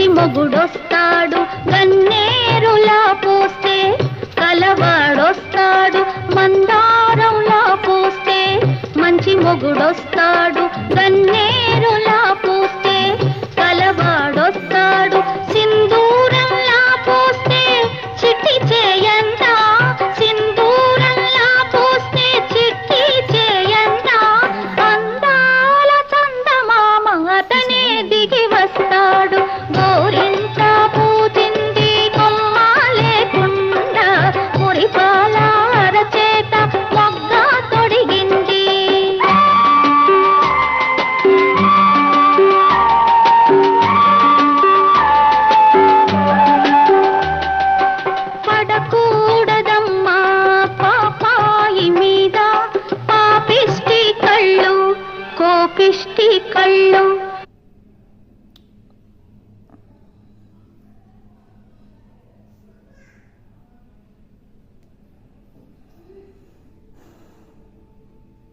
మంచి మొగుడొస్తాడు గన్నేరులా పోస్తే, కలవాడొస్తాడు మందారంలా పోస్తే. మంచి మొగుడొస్తాడు గన్నేరులా పోస్తే, కలవాడొస్తాడు సింధూరంలా పోస్తే. చిట్టి చేయంత సింధూరంలా పోస్తే, చిట్టి చేయంత అందాల చందమామ అతనే దిగి